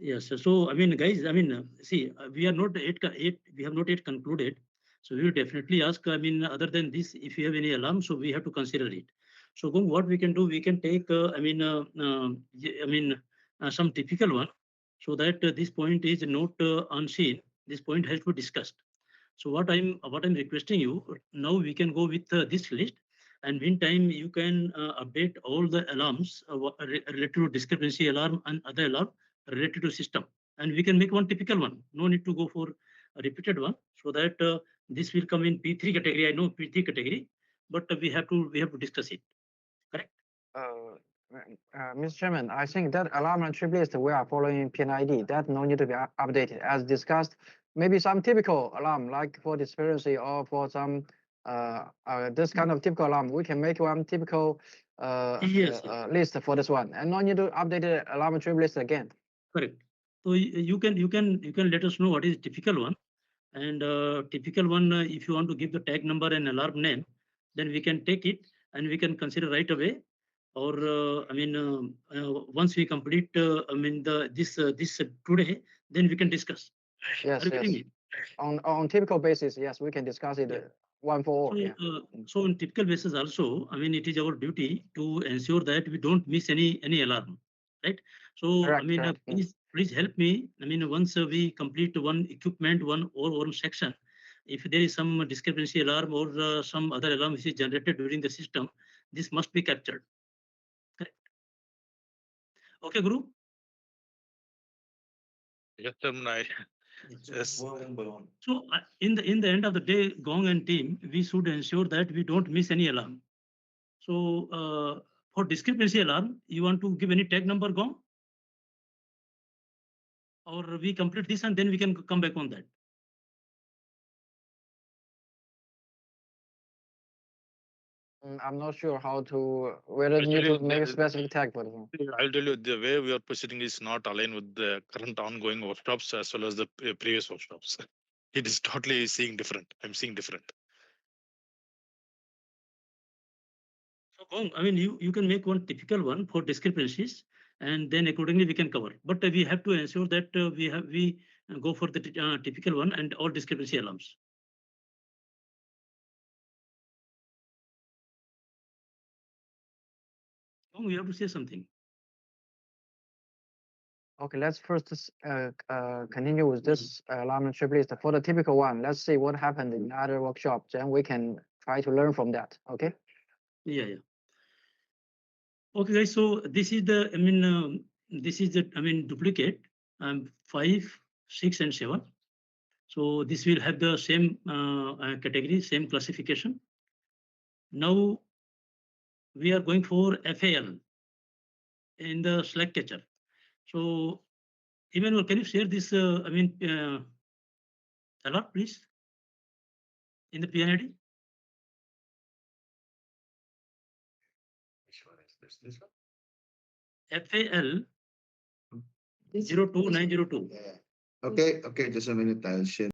Yes. So, I mean, guys, I mean, see, we are not yet, we have not yet concluded. So we will definitely ask, I mean, other than this, if you have any alarm, so we have to consider it. So, Gong, what we can do, we can take, I mean, some typical one, so that this point is not unseen. This point has to be discussed. So what I'm requesting you now, we can go with this list, and meantime you can update all the alarms related to discrepancy alarm and other alarm related to system, and we can make one typical one. No need to go for a repeated one, so that this will come in P3 category. I know P3 category, but we have to discuss it. Correct? Uh, Mr. Chairman, I think that alarm and trip list we are following PNID. That no need to be updated. As discussed, maybe some typical alarm like for discrepancy or for some this kind of typical alarm, we can make one typical Yes. list for this one, and no need to update the alarm and trip list again. Correct. So you can let us know what is typical one. And typical one, if you want to give the tag number and alarm name, then we can take it and we can consider right away. Or once we complete, this today, then we can discuss. Yes, Are you getting yes. me? On typical basis, yes, we can discuss it Yeah. one for all. So, Yeah. so on typical basis also, I mean, it is our duty to ensure that we don't miss any alarm, right? So, I Correct, mean, correct. please help me. I mean, once we complete one equipment, one section, if there is some discrepancy alarm or some other alarm which is generated during the system, this must be captured. Correct. Okay, Guru. Yes, sir. Yes. So, in the end of the day, Gong and team, we should ensure that we don't miss any alarm. So, for discrepancy alarm, you want to give any tag number, Gong? Or we complete this and then we can come back on that. I'm not sure how to whether you need to make a specific tag for this. I'll tell you, the way we are proceeding is not aligned with the current ongoing workshops as well as the previous workshops. It is totally seeing different. I'm seeing different. So, Gong, I mean, you can make one typical one for discrepancies, and then accordingly we can cover. But we have to ensure that we go for the typical one and all discrepancy alarms. Gong, you have to say something. Okay, let's first continue with this alarm and trip list for the typical one. Let's see what happened in other workshops, and we can try to learn from that. Okay. Yeah, yeah. Okay, guys. So this is the, this is the, duplicate. 5, 6, and 7. So this will have the same category, same classification. Now we are going for FAL in the Slack catcher. So Emmanuel, can you share this? Alert, please, in the PNID. Which one is this one? FAL 02902. Yeah. Okay, just a minute. I'll share.